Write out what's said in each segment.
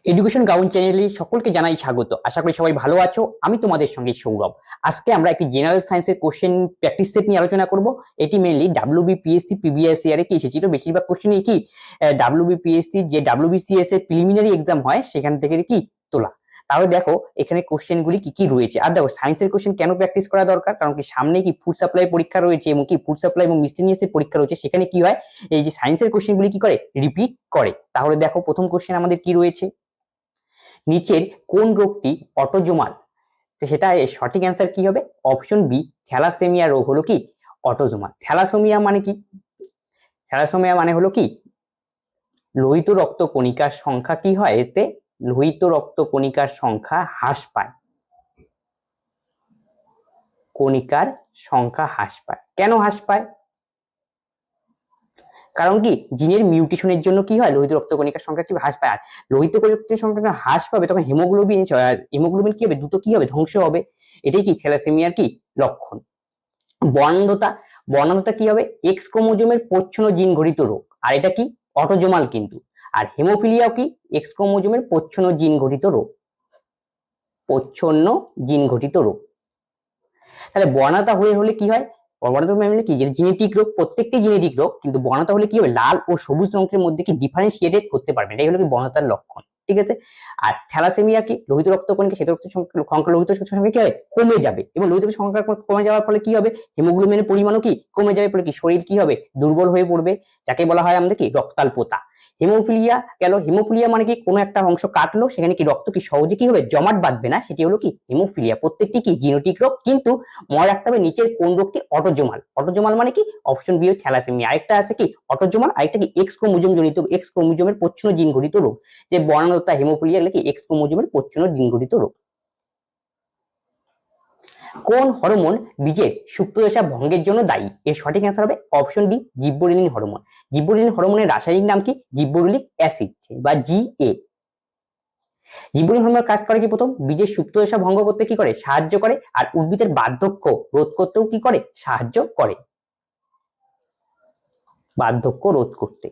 Education ground চ্যানেলে সকলকে জানাই স্বাগত। আশা করি সবাই ভালো আছো। আমি তোমাদের সঙ্গে সৌরভ। আজকে আমরা একটি জেনারেল সায়েন্সের কোশ্চেন প্র্যাকটিস সেট নিয়ে আলোচনা করব। এটি মেইনলি ডাব্লিউবিপিএসসি প্রিভিয়াস ইয়ারে কি এসেছিল, বেশিরভাগ কোশ্চেন কি ডাব্লিউবিপিএসসি যে ডাব্লিউবিসিএস এর প্রিলিমিনারি এক্সাম হয় সেখান থেকে কি তোলা। তাহলে দেখো এখানে কোশ্চেন গুলি কি কি রয়েছে। আর দেখো সায়েন্সের কোশ্চেন কেন প্র্যাকটিস করা দরকার, কারণ কি সামনে কি ফুড সাপ্লাই পরীক্ষা রয়েছে এবং কি ফুড সাপ্লাই এবং মিসলেনিয়াস এর পরীক্ষা রয়েছে। সেখানে কি হয়, এই যে সায়েন্সের কোশ্চেন গুলি কি করে রিপিট করে। তাহলে দেখো প্রথম কোশ্চেন আমাদের কি রয়েছে, নিচের কোন রোগটি অটোজোমাল? সেটা সঠিক অ্যান্সার কি হবে, অপশন বি থ্যালাসেমিয়া রোগ হলো কি অটোজোমাল। থ্যালাসেমিয়া মানে কি, থ্যালাসেমিয়া মানে হলো কি লোহিত রক্ত কণিকার সংখ্যা কি হয়, এতে লোহিত রক্ত কণিকার সংখ্যা হ্রাস পায়। কণিকার সংখ্যা হ্রাস পায়। কেন হ্রাস পায়? কারণ কি জিনের মিউটেশনের জন্য কি হয়, লোহিত রক্ত কণিকার সংখ্যা কি হ্রাস পায়। আর লোহিত রক্তের সংখ্যা হ্রাস পাবে তখন হিমোগ্লোবিন কি হবে, দ্রুত কি হবে, ধ্বংস হবে। এটাই কি থ্যালাসেমিয়ার কি লক্ষণ। বর্ণান্ধতা, বর্ণান্ধতা কি হবে, এক্স ক্রোমোজোমের প্রচ্ছন্ন জিন ঘটিত রোগ, আর এটা কি অটোজোমাল কিন্তু। আর হেমোফিলিয়াও কি এক্স ক্রোমোজোমের প্রচ্ছন্ন জিন ঘটিত রোগ, প্রচ্ছন্ন জিন ঘটিত রোগ। তাহলে বর্ণাতা হলে কি হয়, বর্ণাতা মানে কি জেনেটিক রোগ, প্রত্যেকটি জেনেটিক রোগ, কিন্তু বর্ণাতা হলে কি হবে লাল ও সবুজ রঙের মধ্যে কি ডিফারেন্সিয়েটেড করতে পারবে, এটাই হলো কি বর্ণাতার লক্ষণ। ঠিক আছে। আর থ্যালাসেমিয়া কি লোহিত রক্ত কণিকা শ্বেত রক্ত সংখ্যা লোহিত সংখ্যা কি হয় কমে যাবে, এবং লোহিত সংখ্যা কমে যাওয়ার ফলে কি হবে, হিমোগ্লোবিনের পরিমাণও কি কমে যাবে, ফলে কি শরীর কি হবে দুর্বল হয়ে পড়বে, যাকে বলা হয় আমাদের কি রক্তাল্পতা। হিমোফিলিয়া গেল, হিমোফিলিয়া মানে কি কোনো একটা অংশ কাটলো সেখানে কি রক্ত কি সহজে কি হবে জমাট বাঁধবে না, সেটি হলো কি হিমোফিলিয়া। প্রত্যেকটি কি জেনেটিক রোগ, কিন্তু মনে রাখতে হবে নিচের কোন রোগটি অটোজোমাল। অটোজোমাল মানে কি অপশন বি থ্যালাসেমিয়া। আরেকটা আছে কি অটোজোমাল, আরেকটা কি এক্স ক্রোমোজোম জনিত, এক্স ক্রোমোজোমের প্রচ্ছন্ন জিন ঘটিত রোগ। যে বর্ণান্ধতা হিমোফিলিয়া কি এক্স ক্রোমোজোমের প্রচ্ছন্ন জিন ঘটিত রোগ। কোন হরমোন বীজের সুপ্তদশা ভঙ্গের জন্য দায়ী? এর সঠিক অ্যান্সার হবে অপশন ডি জিব্বরেলিন হরমোন। জিব্বরেলিন হরমোনের রাসায়নিক নাম কি, জিব্বরেলিক অ্যাসিড বা জিএ। জিব্বরেলিন হরমোন কাজ করে কি, প্রথম বীজের সুপ্তদশা ভঙ্গ করতে কি করে সাহায্য করে, আর উদ্ভিদের বার্ধক্য রোধ করতেও কি করে সাহায্য করে, বার্ধক্য রোধ করতে।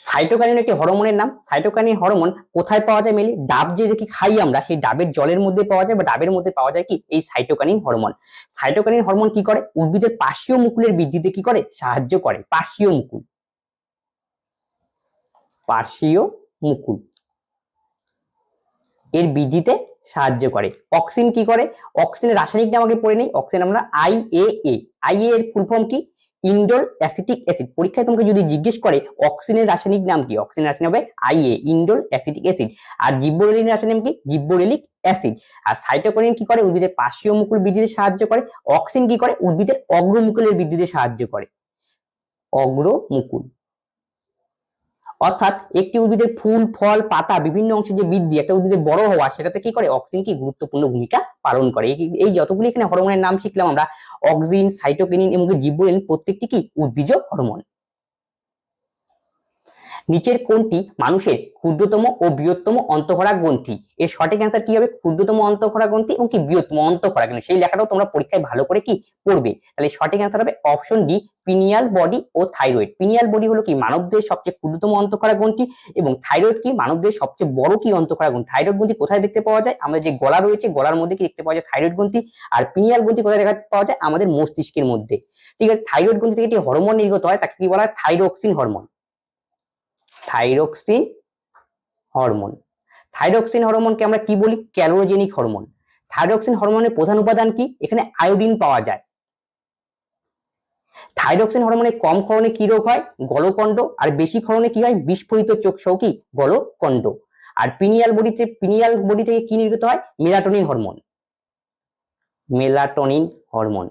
সাইটোকাইনিন একটি হরমোনের নাম। সাইটোকাইনিন হরমোন কোথায় পাওয়া যায়, মেলে ডাব যে কি খাই আমরা সেই ডাবের জলের মধ্যে পাওয়া যায়, বা ডাবের মধ্যে পাওয়া যায় কি এই সাইটোকাইনিন হরমোন। সাইটোকাইনিন হরমোন কি করে, উদ্ভিদের পার্শ্বীয় মুকুলের বৃদ্ধিতে কি করে সাহায্য করে, পার্শ্বীয় মুকুল, পার্শ্বীয় মুকুল এর বৃদ্ধিতে সাহায্য করে। অক্সিন কি করে, অক্সিনের রাসায়নিক নাম আগে পড়ে নেই। অক্সিন আমরা আইএএ, আইএ এর ফুল ফর্ম কি, ইন্ডোল অ্যাসিটিক অ্যাসিড। পরীক্ষায় তোমাকে যদি জিজ্ঞেস করে অক্সিনের রাসায়নিক নাম কি, অক্সিনের রাসায়নিক হবে আইএ, ইন্ডোল অ্যাসিটিক অ্যাসিড। আর জিব্বরেলিনের রাসায়নিক নাম কি, জিব্বরেলিক অ্যাসিড। আর সাইটোকাইনিন কি করে, উদ্ভিদের পার্শ্বীয় মুকুল বৃদ্ধিতে সাহায্য করে। অক্সিন কি করে, উদ্ভিদের অগ্রমুকুলের বৃদ্ধিতে সাহায্য করে, অগ্রমুকুল। অর্থাৎ একটি উদ্ভিদের ফুল ফল পাতা বিভিন্ন অংশে যে বৃদ্ধি, একটা উদ্ভিদের বড় হওয়া, সেটাতে কি করে অক্সিন কি গুরুত্বপূর্ণ ভূমিকা পালন করে। এই যতগুলি এখানে হরমোনের নাম শিখলাম আমরা, অক্সিন, সাইটোকিনিন এবং জিব্বরেলিন, প্রত্যেকটি কি উদ্ভিজ হরমোন। নিচের কোনটি মানুষের ক্ষুদ্রতম ও বৃহত্তম অন্তঃক্ষরা গ্রন্থি? এর সঠিক অ্যান্সার কি হবে, ক্ষুদ্রতম অন্তঃক্ষরা গ্রন্থি এবং কি বৃহত্তম অন্তঃক্ষরা গ্রন্থি। সেই লেখাটাও তোমরা পরীক্ষায় ভালো করে কি পড়বে। তাহলে সঠিক অ্যান্সার হবে অপশন ডি পিনিয়াল বডি ও থাইরয়েড। পিনিয়াল বডি হলো কি মানবদেহের সবচেয়ে ক্ষুদ্রতম অন্তঃক্ষরা গ্রন্থি, এবং থাইরয়েড কি মানবদেহের সবচেয়ে বড় কি অন্তঃক্ষরা গ্রন্থি। থাইরয়েড গ্রন্থি কোথায় দেখতে পাওয়া যায়, আমাদের যে গলা রয়েছে গলার মধ্যে কি দেখতে পাওয়া যায় থাইরয়েড গ্রন্থি। আর পিনিয়াল গ্রন্থি কোথায় দেখতে পাওয়া যায়, আমাদের মস্তিষ্কের মধ্যে। ঠিক আছে। থাইরয়েড গ্রন্থি থেকে একটি হরমোন নির্গত হয়, তাকে কি বলা হয় thyroxine hormone. Thyroxine hormone. Thyroxine হরমোনকে আমরা কি বলি, ক্যালোরোজেনিক হরমোন। থাইরোক্সিন হরমোনের প্রধান উপাদান কি, এখানে আয়োডিন পাওয়া যায়। থাইরোক্সিন হরমোনে কম ক্ষরণে কি রোগ হয়, গলকণ্ড। আর বেশি ক্ষরণে কি হয়, বিস্ফোরিত চোখ সহ কি গলকণ্ড। আর পিনিয়াল বডি থেকে কি নির্গত হয়, মেলাটোনিন হরমোন, মেলাটোনিন হরমোন।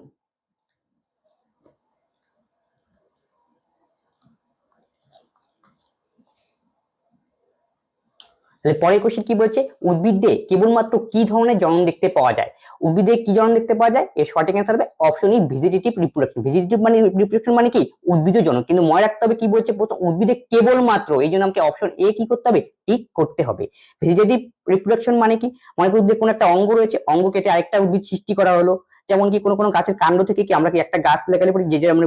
তাহলে পরের কোশ্চেন কি বলছে, উদ্ভিদে কেবলমাত্র কি ধরনের জনন দেখতে পাওয়া যায়? উদ্ভিদে কি জনন দেখতে পাওয়া যায়, এর সঠিক অ্যান্সার হবে option E vegetative reproduction. Vegetative মানে রিপ্রোডাকশন মানে কি উদ্ভিদ জনন, কিন্তু মনে রাখতে হবে কি বলছে, প্রথম উদ্ভিদে কেবলমাত্র, এই জন্য আমাকে অপশন এ কি করতে হবে, টিক করতে হবে। ভেজিটেটিভ রিপ্রোডাকশন মানে কি, মনে করি উদ্ভিদে কোনো একটা অঙ্গ রয়েছে, অঙ্গ কেটে আরেকটা উদ্ভিদ সৃষ্টি করা হলো, যেমন কি কোনো কোনো গাছের কাণ্ড থেকে কি আমরা কি একটা গাছ লাগালে পরে যে আমরা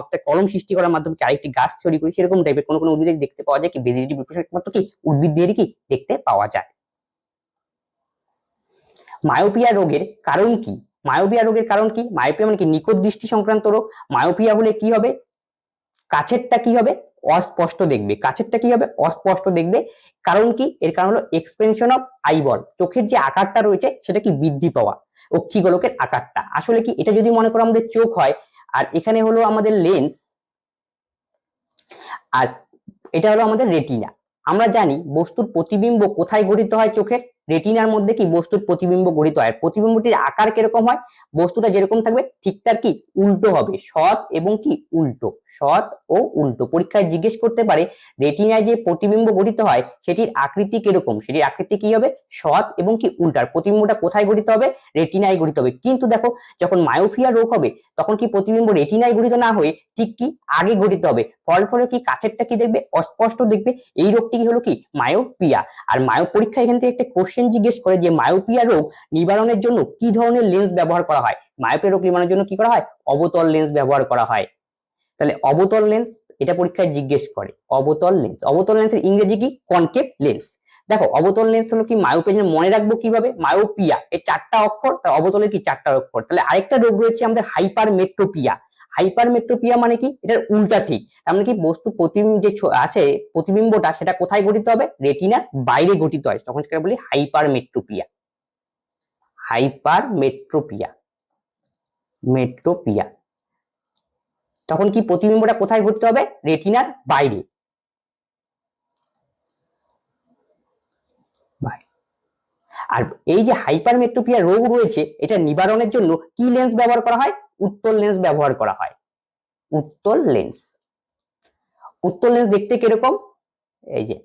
একটা কলম সৃষ্টি করার মাধ্যমে কি আরেকটি গাছ তৈরি করি, সেরকম টাইপের কোনো কোনো উদ্ভিদে দেখতে পাওয়া যায় কি ভেজিটেটিভ রিপ্রোডাকশন একমাত্র কি উদ্ভিদ দিয়েই কি দেখতে পাওয়া যায়। মায়োপিয়া রোগের কারণ কি? মায়োপিয়া রোগের কারণ কি? মায়োপিয়া মানে কি নিকট দৃষ্টি সংক্রান্ত রোগ। মায়োপিয়া হলে কি হবে? কাছেরটা কি হবে? অস্পষ্ট দেখবে। কাছেরটা কি হবে? অস্পষ্ট দেখবে। কারণ কি? এর কারণ হলো এক্সপেনশন অফ আইবল, চোখের যে আকারটা রয়েছে সেটা কি বৃদ্ধি পাওয়া, অক্ষিগোলকের আকারটা। আসলে কি এটা যদি মনে করো আমাদের চোখ হয়, আর এখানে হলো আমাদের লেন্স, আর এটা হলো আমাদের রেটিনা। আমরা জানি বস্তুর প্রতিবিম্ব কোথায় গঠিত হয়? চোখের রেটিনার মধ্যে কি বস্তুর প্রতিবিম্ব গঠিত হয়। প্রতিবিম্বটির আকার কিরকম হয়? বস্তুটা যেরকম থাকবে ঠিক তার কি উল্টো হবে, সৎ এবং কি উল্টো, সৎ ও উল্টো। পরীক্ষায় জিজ্ঞেস করতে পারে রেটিনায় যে প্রতিবিম্ব গঠিত হয় সেটির আকৃতি কিরকম, সেটির আকৃতি কি হবে? সৎ এবং কি উল্টার। প্রতিবিম্বটা কোথায় গঠিত হবে? রেটিনায় গঠিত হবে। কিন্তু দেখো যখন মায়োপিয়া রোগ হবে তখন কি প্রতিবিম্ব রেটিনায় গঠিত না হয়ে ঠিক কি আগে গঠিত হবে, ফলে কি কাছেরটা কি দেখবে? অস্পষ্ট দেখবে। এই রোগটি হলো কি মায়োপিয়া। আর পরীক্ষা এখান থেকে একটা কোশ্চেন জিজ্ঞেস করে যে মায়োপিয়া রোগ নিবারণের জন্য কি ধরনের লেন্স ব্যবহার করা হয়? মায়োপিয়া রোগ নিবারণের জন্য কি করা হয়? অবতল লেন্স ব্যবহার করা হয়। তাহলে অবতল লেন্স এটা পরীক্ষায় জিজ্ঞেস করে। অবতল লেন্স, অবতল লেন্সের ইংরেজি কি? Concave lens. দেখো অবতল লেন্স হলো কি মায়োপিয়া, মনে রাখবো কিভাবে? মায়োপিয়া এর 4টা অক্ষর, তার অবতলের কি 4টা অক্ষর। তাহলে আরেকটা রোগ রয়েছে আমাদের হাইপারমেট্রোপিয়া। হাইপারমেট্রোপিয়া মানে কি? এটার উল্টা ঠিক। তার মানে কি বস্তু প্রতিবিম্ব যে আছে প্রতিবিম্বটা সেটা কোথায় গঠিত হবে? রেটিনার বাইরে গঠিত হয়, তখন সেটা বলি হাইপারমেট্রোপিয়া। হাইপারমেট্রোপিয়া, মেট্রোপিয়া। তখন কি প্রতিবিম্বটা কোথায় ঘটতে হবে? রেটিনার বাইরে। আর এই যে হাইপারমেট্রোপিয়া রোগ রয়েছে এটা নিবারণের জন্য কি লেন্স ব্যবহার করা হয়? উত্তল লেন্স ব্যবহার করা হয়। উত্তল লেন্স। উত্তল লেন্স দেখতে কিরকম? এই যে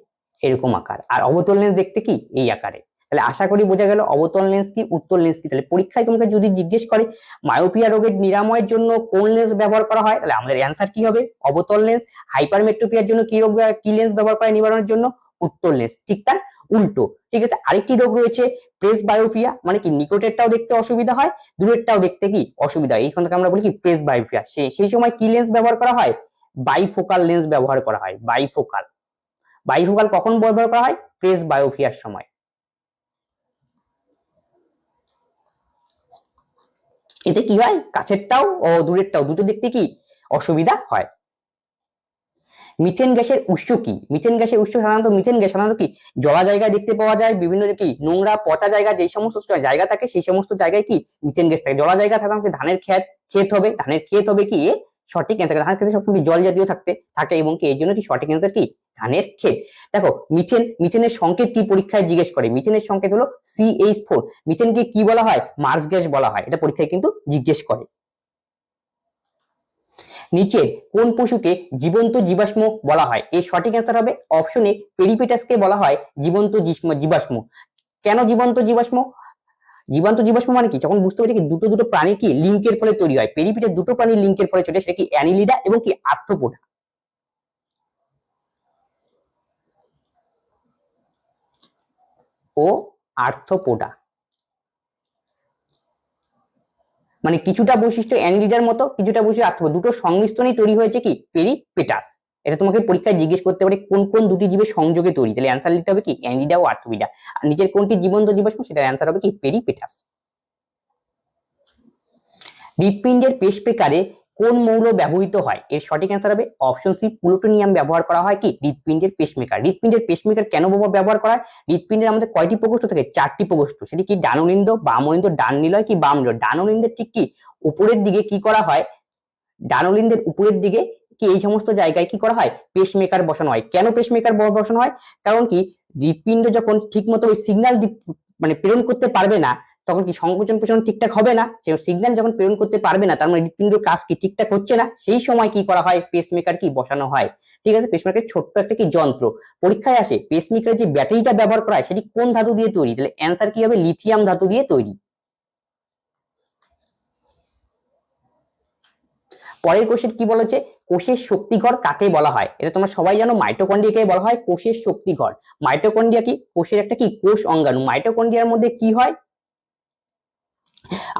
এরকম আকার। আর অবতল লেন্স দেখতে কি এই আকারে। তাহলে আশা করি বোঝা গেল অবতল লেন্স কি উত্তল লেন্স কি। তাহলে পরীক্ষায় তোমাকে যদি জিজ্ঞেস করে মায়োপিয়া রোগের নিরাময়ের জন্য কোন লেন্স ব্যবহার করা হয়, তাহলে আমাদের অ্যান্সার কি হবে? অবতল লেন্স। হাইপারমেট্রোপিয়ার জন্য কি লেন্স ব্যবহার করে নিবারণের জন্য? উত্তল লেন্স। ঠিক তার উল্টো। ঠিক আছে, আরেকটি রোগ রয়েছে প্রেসবায়োপিয়া, মানে কি নিকটেরটাও দেখতে অসুবিধা হয়, দূরেরটাও দেখতে কি অসুবিধা হয়, এইখান থেকে আমরা বলি কি প্রেসবায়োপিয়া। সেই সময় কি লেন্স ব্যবহার করা হয়? বাইফোকাল লেন্স ব্যবহার করা হয়। বাইফোকাল। বাইফোকাল কখন ব্যবহার করা হয়? প্রেসবায়োপিয়ার সময়। এতে কি হয়? কাছেরটাও ও দূরেরটাও দুটো দেখতে কি অসুবিধা হয়। মিথেন গ্যাসের উৎস কি? মিথেন গ্যাসের উৎস সাধারণত কি জলা জায়গায় দেখতে পাওয়া যায়, বিভিন্ন কি নোংরা পচা জায়গা যে সমস্ত জায়গা থাকে সেই সমস্ত জায়গায় কি মিথেন গ্যাস থাকে। জলা জায়গা সাধারণত ধানের ক্ষেত হবে, ধানের ক্ষেত হবে কি সঠিক অ্যান্সার। ধানের ক্ষেত্রে সবসময় জল জাতীয় থাকে এবং কি এই জন্য কি সঠিক অ্যান্সার কি ধানের ক্ষেত। দেখো মিথেনের সংকেত কি পরীক্ষায় জিজ্ঞেস করে? মিথেনের সংকেত হলো CH4। মিথেনকে কি বলা হয়? মার্স গ্যাস বলা হয়, এটা পরীক্ষায় কিন্তু জিজ্ঞেস করে। নিচের কোন পশুকে জীবন্ত জীবাশ্ম বলা হয়? এর সঠিক অ্যান্সার হবে অপশন এ, পেরিপেটাসকে বলা হয় জীবন্ত জীবাশ্ম। কেন জীবন্ত জীবাশ্ম? জীবন্ত জীবাশ্ম মানে কি? যখন বুঝতে পারি কি দুটো প্রাণী কি লিঙ্কের ফলে তৈরি হয়, পেরিপেটাস দুটো প্রাণীর লিঙ্কের ফলে চলে, সেটা কি অ্যানিলিডা এবং কি আর্থ্রোপোডা। ও আর্থ্রোপোডা মানে কিছুটা বৈশিষ্ট্য অ্যানিলিডার মতো, কিছুটা বৈশিষ্ট্য আর্থ্রোপোডা, দুটো সংমিশ্রণে তৈরি হয়েছে কি পেরিপেটাস। এটা তোমাকে পরীক্ষায় জিজ্ঞেস করতে পারে কোন কোন দুটি জীবের সংযোগে তৈরি, তাহলে অ্যান্সার লিখতে হবে কি অ্যানিলিডা ও আর্থ্রোপোডা। আর নিচের কোনটি জীবন্ত জীবাশ্ম, সেটার অ্যান্সার হবে কি পেরিপেটাস। হৃৎপিণ্ডের পেশপেকারে কোন মৌল ব্যবহৃত হয়? এর সঠিক অ্যান্সার হবে অপশন সি, প্লুটোনিয়াম ব্যবহার করা হয় কি হৃৎপিণ্ডের পেশমেকার। হৃৎপিণ্ডের পেশমেকার কেন ব্যবহার করা হয়? হৃৎপিণ্ডের আমাদের কয়টি প্রকোষ্ঠ থাকে? 4টি প্রকোষ্ঠ। সেটি কি ডানোলিন্দ, বামলিন্দ, ডান নিলয় কি বাম নিলয়। ডানোলিন্দের ঠিক কি উপরের দিকে কি করা হয়? ডানোলিন্দের উপরের দিকে কি এই সমস্ত জায়গায় কি করা হয়? পেসমেকার বসানো হয়। কেন পেসমেকার বসানো হয়? কারণ কি হৃৎপিণ্ড যখন ঠিক মতো ওই সিগন্যাল মানে প্রেরণ করতে পারবে না, তখন কি সংকোচন প্রসারণ ঠিকঠাক হবে না। সেই সিগন্যাল যখন প্রেরণ করতে পারবে না, তার মানে হৃৎপিণ্ডের কাজ কি ঠিকঠাক হচ্ছে না, সেই সময় কি করা হয়? পেসমেকার কি বসানো হয়। ঠিক আছে, পেসমেকার ছোট্ট একটা কি যন্ত্র। পরীক্ষায় আসে পেসমেকার যে ব্যাটারিটা ব্যবহার করা হয় সেটি কোন ধাতু দিয়ে তৈরি? তাহলে অ্যান্সার কি হবে? লিথিয়াম ধাতু দিয়ে তৈরি। পরের কোষের কি বলেছে? কোষের শক্তিঘর কাকে বলা হয়? এটা তোমরা সবাই জানো, মাইটোকন্ড্রিয়াকে বলা হয় কোষের শক্তিঘর। মাইটোকন্ড্রিয়া কি কোষের একটা কি কোষ অঙ্গাণু। মাইটোকন্ড্রিয়ার মধ্যে কি হয়?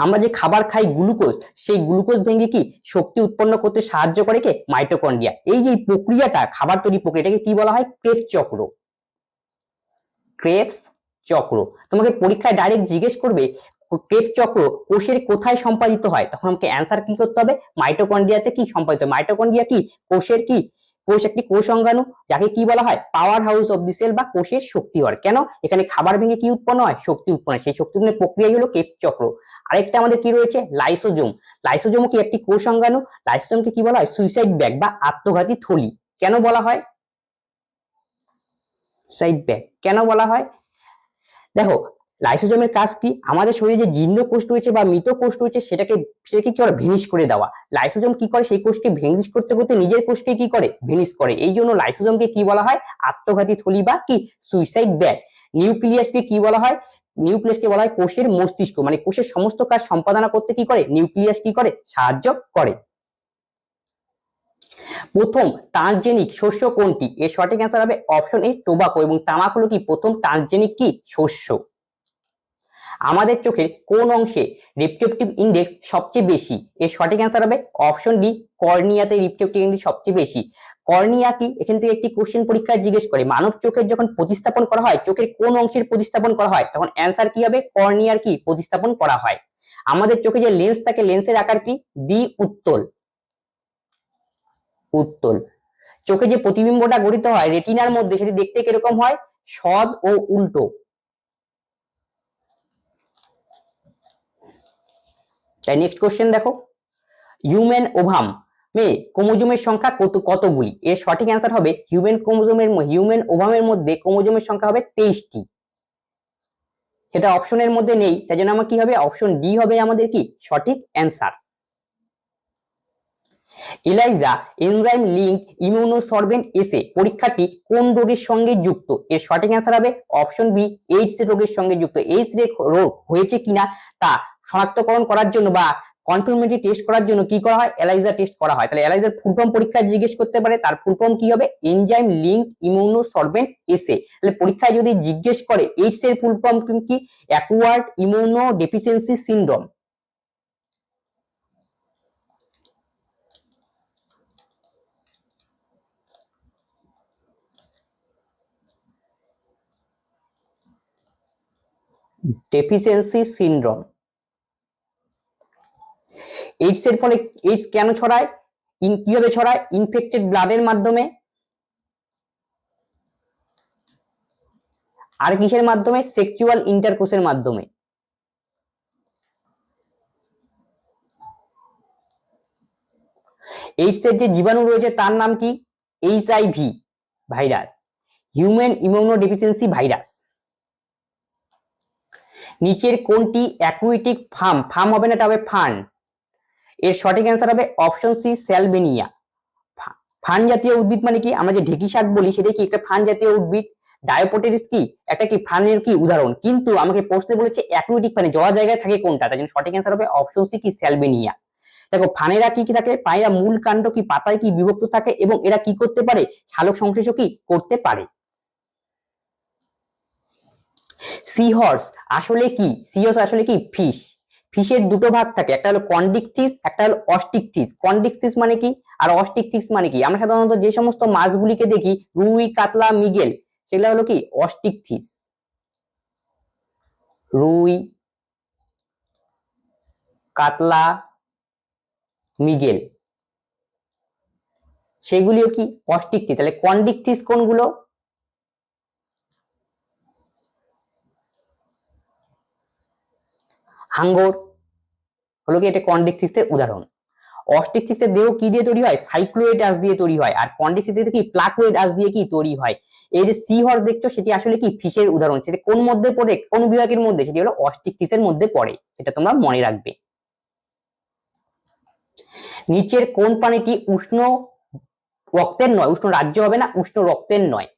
আমরা যে খাবার খাই গ্লুকোজ, সেই গ্লুকোজ ভেঙে কি শক্তি উৎপন্ন করতে সাহায্য করে কে? মাইটোকন্ড্রিয়া। এই যে প্রক্রিয়াটা, খাবার তৈরি প্রক্রিয়াটাকে কি বলা হয়? ক্রেবস চক্র। ক্রেবস চক্র। তোমাকে পরীক্ষায় ডাইরেক্ট জিজ্ঞেস করবে ক্রেবস চক্র কোষের কোথায় সম্পাদিত হয়, তখন আমাকে অ্যান্সার কি করতে হবে? মাইটোকন্ড্রিয়াতে কি সম্পাদিত হয়। মাইটোকন্ড্রিয়া কি কোষের কি? কোষ একটি কোষ অঙ্গাণু, যাকে কি বলা হয়? Power house of the cell বা কোষের শক্তি ঘর। কেন? এখানে খাবার ভেঙে কি উৎপন্ন হয়? শক্তি উৎপন্ন হয়। সেই শক্তি উৎপন্নের প্রক্রিয়াই হলো ক্রেবস চক্র। আরেকটা আমাদের কি রয়েছে? লাইসোজোম। লাইসোজোম কি একটি কোষ অঙ্গাণু। লাইসোজোমকে কি বলা হয়? সুইসাইড ব্যাগ বা আত্মঘাতী থলি। কেন বলা হয় সুইসাইড ব্যাগ? কেন বলা হয়? দেখো, লাইসোজোমের কাজ কি? আমাদের শরীরে যে জীর্ণ কোষ রয়েছে বা মৃত কোষ রয়েছে সেটাকে কি করে? ভেনিশ করে দেওয়া। লাইসোজোম কি করে? সেই কোষকে ভেনিশ করতে করতে নিজের কোষকে কি করে? ভেনিশ করে। এই জন্য লাইসোজোমকে কি বলা হয়? আত্মঘাতী থলি বা কি সুইসাইড ব্যাগ। নিউক্লিয়াসকে কি বলা হয়? নিউক্লিয়াসকে বলা হয় কোষের মস্তিষ্ক। মানে কোষের সমস্ত কাজ সম্পাদনা করতে কি করে? নিউক্লিয়াস কি করে? সাহায্য করে। প্রথম ট্রান্সজেনিক শস্য কোনটি? এর সঠিক অ্যান্সার হবে অপশন এ টোবাকো। এবং তামাক হলো কি প্রথম ট্রান্সজেনিক কি শস্য। আমাদের চোখের কোন অংশে রিফ্লেকটিভ ইন্ডেক্স সবচেয়ে বেশি? এর সঠিক অ্যান্সার হবে অপশন ডি কর্নিয়াতে রিফ্লেকটিভ ইন্ডেক্স সবচেয়ে বেশি। কর্নিয়া কি? এখান থেকে একটি কোশ্চেন পরীক্ষায় জিজ্ঞেস করে মানব চোখের যখন প্রতিস্থাপন করা হয়, চোখের কোন অংশের প্রতিস্থাপন করা হয়, তখন অ্যান্সার কি হবে? কর্নিয়ার কি প্রতিস্থাপন করা হয়। আমাদের চোখে যে লেন্স থাকে, লেন্সের আকার কি? দ্বি উত্তল। উত্তল। চোখে যে প্রতিবিম্বটা গঠিত হয় রেটিনার মধ্যে, সেটি দেখতে কিরকম হয়? সদ ও উল্টো। তাই নেক্সট কোশ্চেন দেখো, হিউম্যান ওভাম ক্রোমোজোমের সংখ্যা কতগুলি? এর সঠিক অ্যান্সার হবে হিউম্যান ওভামের মধ্যে ক্রোমোজোমের সংখ্যা হবে 23টি। সেটা অপশনের মধ্যে নেই, তাই জন্য আমার কি হবে? অপশন ডি হবে আমাদের কি সঠিক অ্যান্সার। ইলাইজা এনজাইম লিঙ্ক ইমিউনোসরবেন্ট এসে পরীক্ষাটি কোন রোগের সঙ্গে যুক্ত? এর সঠিক অ্যান্সার হবে অপশন বি এইডস রোগের সঙ্গে যুক্ত। এইডস রোগ হয়েছে কিনা তা শনাক্তকরণ করার জন্য বা কনফার্মেটরি টেস্ট করার জন্য কি করা হয়? এলাইজা টেস্ট করা হয়। তাহলে এলাইজার ফুল ফর্ম পরীক্ষায় জিজ্ঞেস করতে পারে, তার ফুল ফর্ম কি হবে? এনজাইম লিঙ্ক ইমিউনোসরবেন্ট এসে। তাহলে পরীক্ষায় যদি জিজ্ঞেস করে এইডস এর ফুল ফর্ম কি? Acquired immuno deficiency syndrome. Deficiency syndrome. AIDS এর ফলে এইডস কেন ছড়ায়? কিভাবে ছড়ায়? ইনফেক্টেড ব্লাডের মাধ্যমে। আর কিসের মাধ্যমে? সেক্সুয়াল ইন্টারকোর্সের মাধ্যমে। এইডস এর যে জীবাণু রয়েছে তার নাম কি? HIV virus, human immuno deficiency virus. নিচের কোনটি অ্যাকুইটিক ফার্ম হবে না, এটা হবে ফান। এর সঠিক অ্যান্সার হবে অপশন সি স্যালবেনিয়া। ফান জাতীয় উদ্ভিদ মানে কি? আমরা যে ঢেকি শাক বলি সেটা কি একটা ফান জাতীয় উদ্ভিদ। ডায়োপটেরিস কি একটা কি ফানের কি উদাহরণ, কিন্তু আমাকে প্রশ্নে বলেছে অ্যাকুইটিক ফানে জলা জায়গায় থাকে কোনটা, তাই জন্য সঠিক অ্যান্সার হবে অপশন সি কি স্যালবেনিয়া। দেখো ফানেরা কি কি থাকে? পায়েরা মূল কাণ্ড কি পাতায় কি বিভক্ত থাকে এবং এরা কি করতে পারে? সালোক সংশ্লেষ কি করতে পারে। সিহর্স আসলে কি? সিহর্স আসলে কি? ফিশ। ফিশের দুটো ভাগ থাকে, একটা হলো কন্ডিকথিস, একটা হলো অস্টিকথিস। কন্ডিকথিস মানে কি আর অস্টিকথিস মানে কি? আমরা সাধারণত যে সমস্ত মাছগুলিকে দেখি রুই, কাতলা, মৃগেল, সেগুলো হলো কি অস্টিকথিস। রুই, কাতলা, মৃগেল, সেগুলিও কি অস্টিকথিস। তাহলে কন্ডিকথিস কোনগুলো? হাঙ্গর হলো কি এটা কন্ডিকথিসের উদাহরণ। অস্টিকথিসের দেহ কি দিয়ে তৈরি হয়? সাইক্লোয়েড আঁশ দিয়ে তৈরি হয়। আর কন্ডিকথিসের কি প্লাকোয়েড আঁশ দিয়ে কি তৈরি হয়। এই যে সি হর্স দেখছো সেটি আসলে কি ফিশের উদাহরণ। সেটা কোন মধ্যে পড়ে? কোন বিভাগের মধ্যে? সেটি হলো অস্টিকথিসের মধ্যে পড়ে, এটা তোমরা মনে রাখবে। নিচের কোন প্রাণীটি উষ্ণ রক্তের নয়? উষ্ণ রাজ্য হবে না, উষ্ণ রক্তের নয়,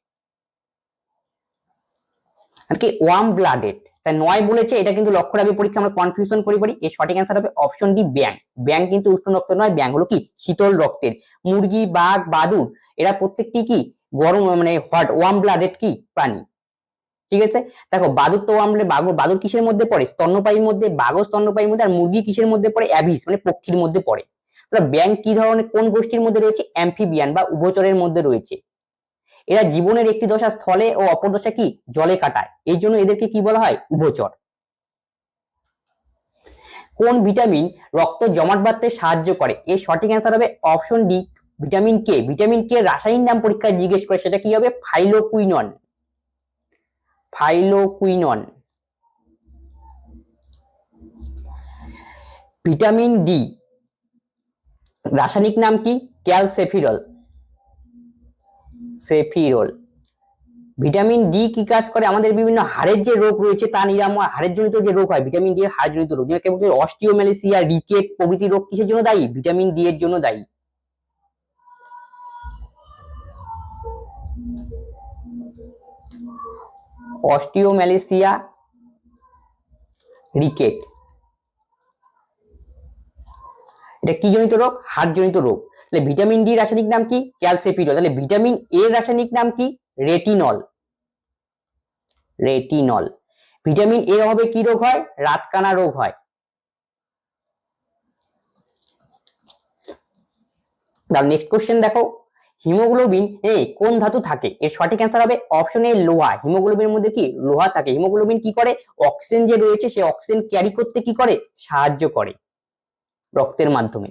আর কি ওয়ার্ম ব্লাডেড। তাই নয় বলেছে, এটা কিন্তু লক্ষ্য রাখবে পরীক্ষা আমরা কনফিউশন করি পারি। এর সঠিক অ্যান্সার হবে অপশন ডি ব্যাং। ব্যাং কিন্তু উষ্ণ রক্তের নয়, ব্যাং হলো কি শীতল রক্তের। মুরগি, বাঘ, বাদুড় এরা প্রত্যেকটি কি গরম মানে হট ওয়ার্ম ব্লাডেড কি প্রাণী। ঠিক আছে। দেখো বাদুর তো আমরা বাদুর কিসের মধ্যে পড়ে? স্তন্যপায়ীর মধ্যে। বাঘও স্তন্যপায়ীর মধ্যে। আর মুরগি কিসের মধ্যে পড়ে? অ্যাভিস মানে পক্ষীর মধ্যে পড়ে। তাহলে ব্যাঙ কি ধরনের কোন গোষ্ঠীর মধ্যে রয়েছে? অ্যাম্ফিবিয়ান বা উভচরের মধ্যে রয়েছে। এরা জীবনের একটি দশা স্থলে ও অপর দশা কি জলে কাটায়, এই জন্য এদেরকে কি বলা হয়? উভচর। কোন ভিটামিন রক্ত জমাট বাঁধতে সাহায্য করে? এর সঠিক অ্যান্সার হবে option D, vitamin K. Vitamin K রাসায়নিক নাম পরীক্ষায় জিজ্ঞেস করে, সেটা কি হবে? ফাইলোকুইনন। ফাইলোকুইনন। ভিটামিন ডি রাসায়নিক নাম কি? ক্যালসেফিরল। সেফিরল। ভিটামিন ডি কি কাজ করে? আমাদের বিভিন্ন হাড়ের যে রোগ রয়েছে তা নিরাময়, হাড়ের জনিত যে রোগ হয় ভিটামিন ডি এর হাড় জনিত রোগ, যেমন অস্টিওমেলাইসিয়া, রিকেট প্রভৃতি রোগ কিসের জন্য দায়ী? ভিটামিন ডি এর জন্য দায়ী। অস্টিওমেলাইসিয়া, রিকেট, এটা কি জনিত রোগ? হাড় জনিত রোগ। তাহলে ভিটামিন ডি রাসায়নিক নাম কি? ক্যালসেফিরল। তাহলে ভিটামিন এ রাসায়নিক নাম কি? রেটিনল। রেটিনল। ভিটামিন এর অভাবে কি রোগ হয়? রাতকানা রোগ হয়। নেক্সট কোশ্চেন দেখো, হিমোগ্লোবিন এ কোন ধাতু থাকে? এর সঠিক অ্যান্সার হবে অপশন এ লোহা। হিমোগ্লোবিনের মধ্যে কি লোহা থাকে। হিমোগ্লোবিন কি করে? অক্সিজেন যে রয়েছে সে অক্সিজেন ক্যারি করতে কি করে? সাহায্য করে রক্তের মাধ্যমে।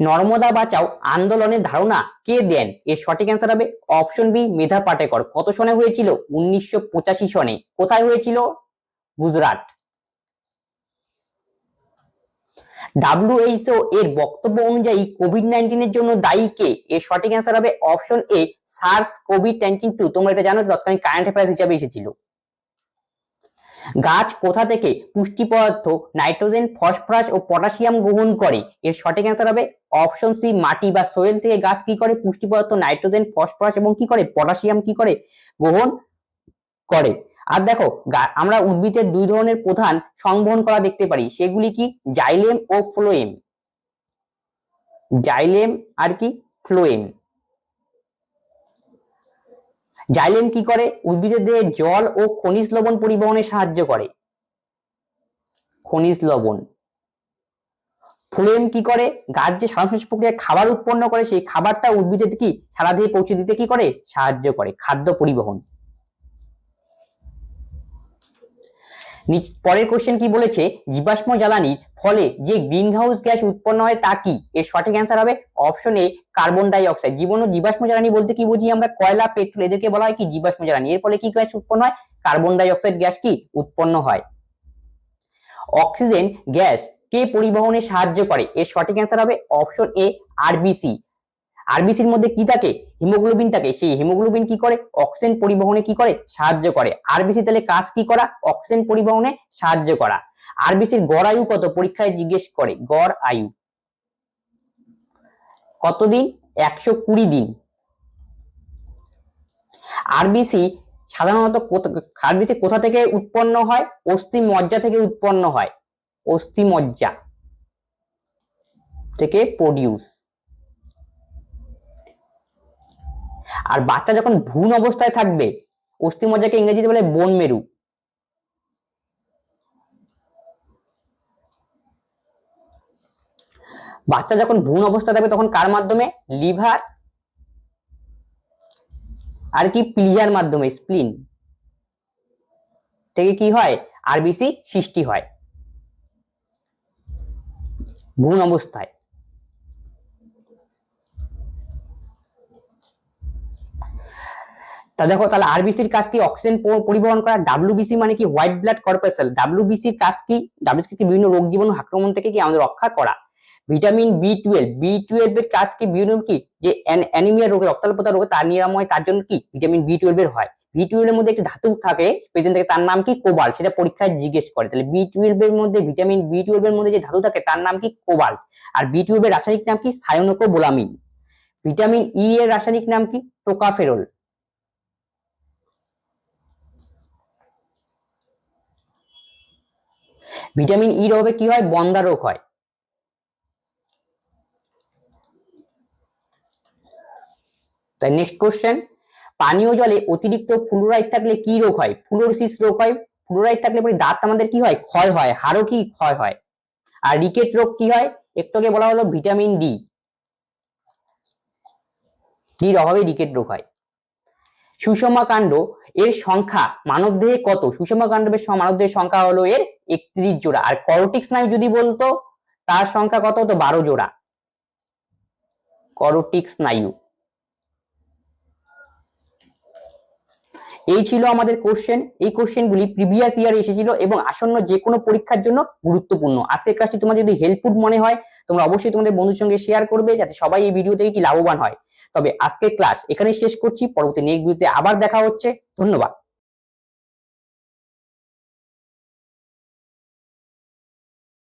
নর্মদা বাঁচাও আন্দোলনের ধারণা কে দেন? এর সঠিক অ্যান্সার হবে অপশন বি, মেধা পাটেকর। কত সনে হয়েছিল? 1985 সনে। কোথায় হয়েছিল? গুজরাট। WHO এর বক্তব্য অনুযায়ী কোভিড-19 এর জন্য দায়ী কে? এর সঠিক অ্যান্সার হবে অপশন এ, সার্স কোভিড-19 তোমরা এটা জানো, তৎকালীন কারেন্ট অ্যাফেয়ার্স হিসাবে এসেছিল। গাছ কোথা থেকে পুষ্টি পদার্থ নাইট্রোজেন, ফসফরাস ও পটাশিয়াম গ্রহণ করে? এর সঠিক অ্যান্সার হবে অপশন সি, মাটি বা সোয়েল থেকে গাছ কি করে? পুষ্টি পদার্থ নাইট্রোজেন, ফসফরাস এবং কি করে? পটাশিয়াম কি করে? গ্রহণ করে। আর দেখো আমরা উদ্ভিদের দুই ধরনের প্রধান সংবহন করা দেখতে পারি, সেগুলি কি? জাইলেম ও ফ্লোয়েম। জাইলেম আর কি? ফ্লোয়েম। জাইলেম কি করে? উদ্ভিদের দেহে জল ও খনিজ লবণ পরিবহনে সাহায্য করে। খনিজ লবণ। ফ্লোয়েম কি করে? গাছ যে শ্বাস প্রক্রিয়ায় খাবার উৎপন্ন করে সেই খাবারটা উদ্ভিদের কি সারা দেহে পৌঁছে দিতে কি করে? সাহায্য করে, খাদ্য পরিবহন। পরের কোশ্চেন কি বলেছে? জীবাশ্ম জ্বালানির ফলে যে গ্রিন হাউস গ্যাস উৎপন্ন হয় তা কি? এর সঠিক অ্যান্সার হবে option A, carbon dioxide. জীবাশ্ম জ্বালানি বলতে কি বুঝি আমরা? কয়লা, পেট্রোল, এদেরকে বলা হয় কি জীবাশ্ম জ্বালানি। এর ফলে কি গ্যাস উৎপন্ন হয়? কার্বন ডাই অক্সাইড গ্যাস কি উৎপন্ন হয়। অক্সিজেন গ্যাস কে পরিবহনে সাহায্য করে? এর সঠিক অ্যান্সার হবে অপশন এ, আরবিসি। আরবিসির মধ্যে কি থাকে? হিমোগ্লোবিন থাকে। সেই হিমোগ্লোবিন কি করে? অক্সিজেন পরিবহনে কি করে? সাহায্য করে। আরবিসি তাহলে কাজ কি করা? অক্সিজেন পরিবহনে সাহায্য করা। আরবিসির গড় আয়ু কত? পরীক্ষায় জিজ্ঞেস করে গড় আয়ু কতদিন? 120 দিন। আরবিসি সাধারণত আরবিসি কোথা থেকে উৎপন্ন হয়? অস্থি মজ্জা থেকে উৎপন্ন হয়। অস্থি মজ্জা থেকে প্রডিউস। আর বাচ্চা যখন ভ্রূণ অবস্থায় থাকবে, অস্থিমজ্জাকে ইংরেজিতে বলে বোন মেরু। বাচ্চা যখন ভ্রূণ অবস্থায় থাকবে তখন কার মাধ্যমে? লিভার আর কি প্লিহার মাধ্যমে, স্প্লিন থেকে কি হয়? আরবিসি সৃষ্টি হয় ভ্রূণ অবস্থায়। তা দেখো তাহলে আরবিসির কাজ কি? অক্সিজেন পরিবহন করা। ডাব্লিউবিসি মানে কি? White blood corpuscle. ডাব্লিউবিসির কাজ কি? ডাব্লিউবিসি বিভিন্ন রোগ জীবাণু আক্রমণ থেকে কি আমাদের রক্ষা করা। ভিটামিন বি টুয়েলভ এর কাজ কি? বিভিন্ন কি যে অ্যানিমিয়া রোগে, রক্তাল্পতা রোগে তার নিরাময়, তার জন্য কি ভিটামিন বি টুয়েলভ এর হয়। বি টুয়েলভ এর মধ্যে একটি ধাতু থাকে প্রেজেন্ট থাকে, তার নাম কি? কোবাল্ট। সেটা পরীক্ষায় জিজ্ঞেস করে। তাহলে বি টুয়েলভ এর মধ্যে, ভিটামিন বি টুয়েলভ এর মধ্যে যে ধাতু থাকে তার নাম কি? কোবাল্ট। আর বি টুয়েলভ এর রাসায়নিক নাম কি? সায়োনোকোবোলামিন। ভিটামিন ই এর রাসায়নিক নাম কি? টোকাফেরল। ভিটামিন ই এর অভাবে কি হয়? বন্ধ্যা রোগ হয়। তাই নেক্সট কোশ্চেন, পানীয় জলে অতিরিক্ত ফ্লুরাইড থাকলে কি রোগ হয়? ফ্লুরোসিস রোগ হয়। ফ্লুরাইড থাকলে পরে দাঁত আমাদের কি হয়? ক্ষয় হয়, হাড়ও কি ক্ষয় হয়। আর রিকেট রোগ কি হয়? একটু আগে বলা হলো ভিটামিন ডি ডির অভাবে রিকেট রোগ হয়। সুষমা কাণ্ড এর সংখ্যা মানবদেহে কত? সুষমা কাণ্ডের মানবদেহের সংখ্যা হলো এর 31 জোড়া। আর করোটিক স্নায়ু যদি বলতো তার সংখ্যা কত হতো? 12 জোড়া। করোটিক স্নায়ু। এই ছিল আমাদের কোশ্চেন। এই কোশ্চেনগুলি প্রিভিয়াস ইয়ার এসেছিল এবং আসন্ন যে কোনো পরীক্ষার জন্য গুরুত্বপূর্ণ। আজকের ক্লাসটি তোমার যদি হেল্পফুল মনে হয় তোমরা অবশ্যই তোমাদের বন্ধুর সঙ্গে শেয়ার করবে যাতে সবাই এই ভিডিও থেকে কি লাভবান হয়। তবে আজকের ক্লাস এখানে শেষ করছি, পরবর্তী নেক্সট ভিডিওতে আবার দেখা হচ্ছে। ধন্যবাদ।